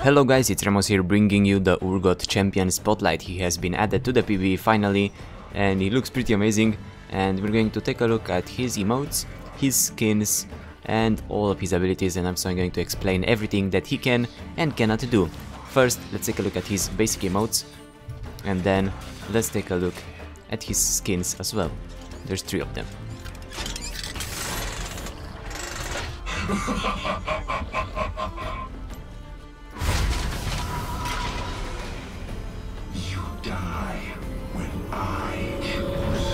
Hello guys, it's Ramos here bringing you the Urgot Champion Spotlight. He has been added to the PvE finally and he looks pretty amazing, and we're going to take a look at his emotes, his skins and all of his abilities, and I'm so going to explain everything that he can and cannot do. First, let's take a look at his basic emotes and then let's take a look at his skins as well. There's 3 of them. You die when I choose.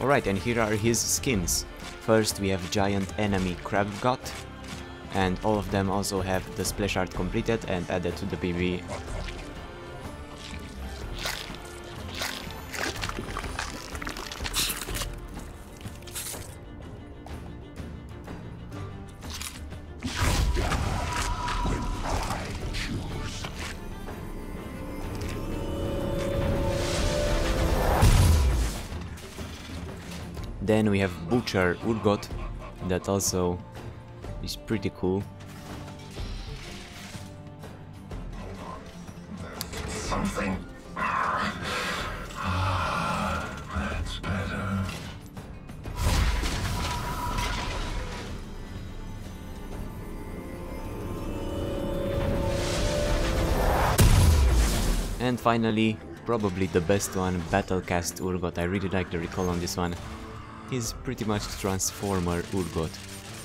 Alright, and here are his skins. First we have Giant Enemy Crabgot, and all of them also have the splash art completed and added to the PvE. Then we have Butcher Urgot, that also is pretty cool. Something. That's better. And finally, probably the best one, Battlecast Urgot. I really like the recall on this one. He's pretty much Transformer Urgot,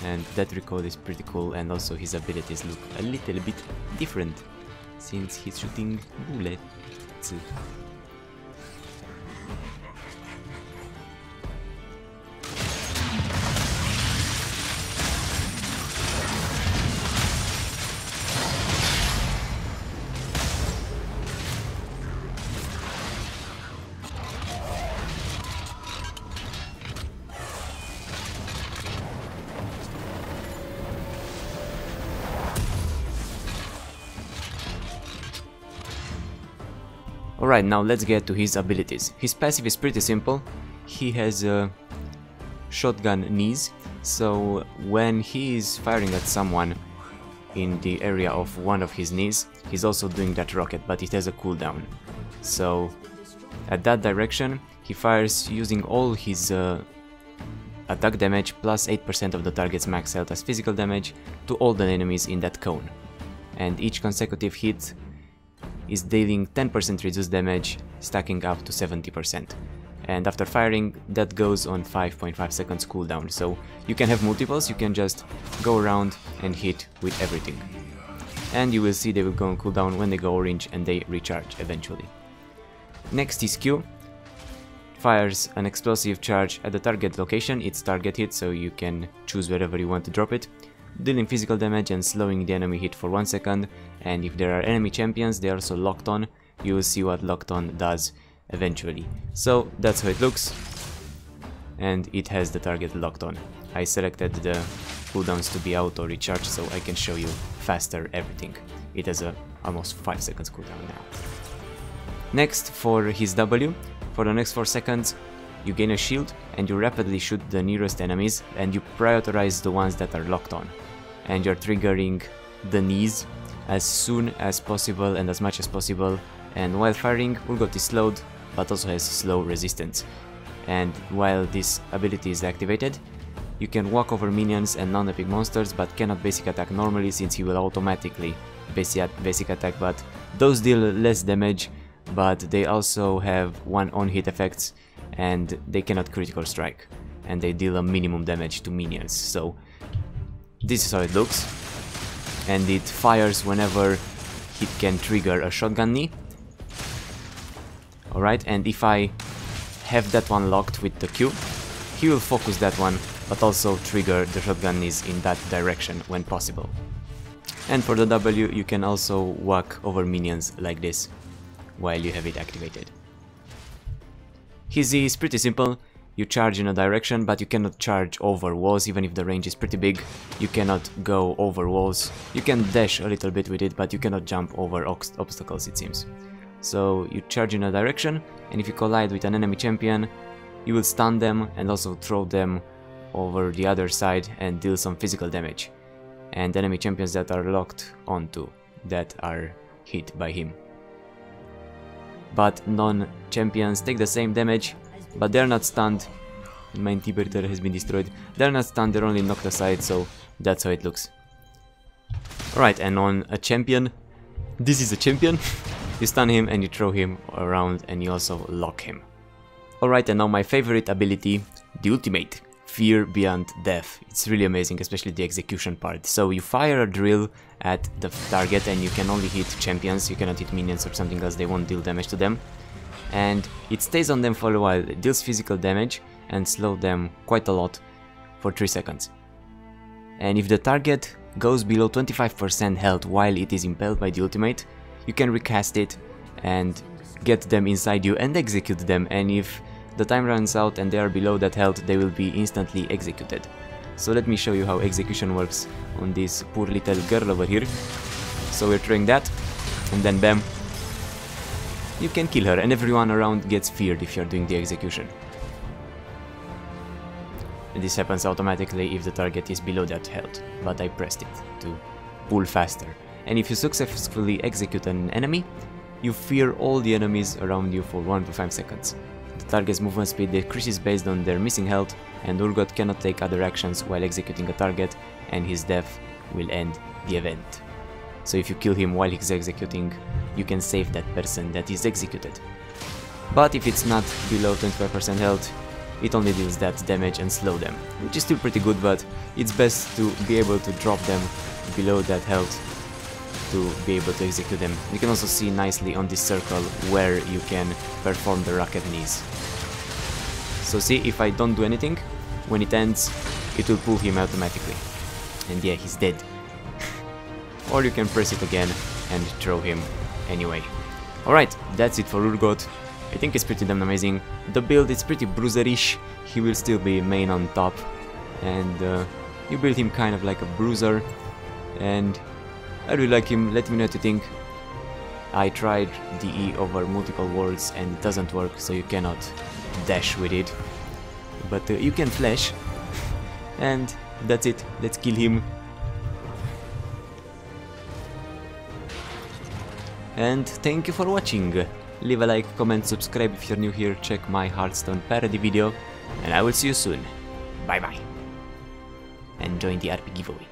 and that recall is pretty cool, and also his abilities look a little bit different since he's shooting bullets. Alright, now let's get to his abilities. His passive is pretty simple. He has shotgun knees, so when he is firing at someone in the area of one of his knees, he's also doing that rocket, but it has a cooldown. So at that direction, he fires using all his attack damage plus 8% of the target's max health as physical damage to all the enemies in that cone. And each consecutive hit is dealing 10% reduced damage, stacking up to 70%. And after firing, that goes on 5.5 seconds cooldown, so you can have multiples, you can just go around and hit with everything. And you will see they will go on cooldown when they go orange and they recharge eventually. Next is Q. Fires an explosive charge at the target location, it's target hit, so you can choose wherever you want to drop it, dealing physical damage and slowing the enemy hit for 1 second, and if there are enemy champions, they are also locked on. You will see what locked on does eventually. So that's how it looks, and it has the target locked on. I selected the cooldowns to be auto recharge so I can show you faster everything. It has a almost 5 seconds cooldown now. Next, for his W, for the next 4 seconds you gain a shield and you rapidly shoot the nearest enemies, and you prioritize the ones that are locked on. And you're triggering the knees as soon as possible and as much as possible, and while firing, Urgot is slowed but also has slow resistance. And while this ability is activated, you can walk over minions and non-epic monsters but cannot basic attack normally since he will automatically basic attack, but those deal less damage, but they also have 1 on-hit effects and they cannot critical strike, and they deal a minimum damage to minions. So this is how it looks, and it fires whenever it can trigger a shotgun knee. Alright, and if I have that one locked with the Q, he will focus that one but also trigger the shotgun knees in that direction when possible. And for the W, you can also walk over minions like this while you have it activated. His E is pretty simple. You charge in a direction, but you cannot charge over walls, even if the range is pretty big. You cannot go over walls. You can dash a little bit with it, but you cannot jump over obstacles, it seems. So you charge in a direction, and if you collide with an enemy champion, you will stun them and also throw them over the other side and deal some physical damage. and enemy champions that are locked onto, that are hit by him. But non-champions take the same damage, but they're not stunned. My inhibitor has been destroyed. They're not stunned, they're only knocked aside, so that's how it looks. Alright, and on a champion, this is a champion. You stun him and you throw him around and you also lock him. Alright, and now my favorite ability, the ultimate, Fear Beyond Death. It's really amazing, especially the execution part. So you fire a drill at the target and you can only hit champions, you cannot hit minions or something else, they won't deal damage to them. And it stays on them for a while, it deals physical damage and slows them quite a lot for 3 seconds. And if the target goes below 25% health while it is impaled by the ultimate, you can recast it and get them inside you and execute them, and if the time runs out and they are below that health, they will be instantly executed. So let me show you how execution works on this poor little girl over here. So we're throwing that, and then bam, you can kill her, and everyone around gets feared if you're doing the execution. And this happens automatically if the target is below that health, but I pressed it to pull faster. And if you successfully execute an enemy, you fear all the enemies around you for 1 to 5 seconds. The target's movement speed decreases based on their missing health, and Urgot cannot take other actions while executing a target, and his death will end the event. So if you kill him while he's executing, you can save that person that is executed. But if it's not below 25% health, it only deals that damage and slow them, which is still pretty good, but it's best to be able to drop them below that health to be able to execute them. You can also see nicely on this circle where you can perform the rocket knees. So see, if I don't do anything, when it ends, it will pull him automatically. And yeah, he's dead. Or you can press it again and throw him anyway. Alright, that's it for Urgot. I think it's pretty damn amazing. The build is pretty bruiserish. He will still be main on top. And you build him kind of like a bruiser. And I really like him, let me know what you think. I tried DE over multiple worlds and it doesn't work, so you cannot dash with it. But you can flash. And that's it, let's kill him. And thank you for watching. Leave a like, comment, subscribe if you're new here, check my Hearthstone parody video, and I will see you soon. Bye bye. And join the RP giveaway.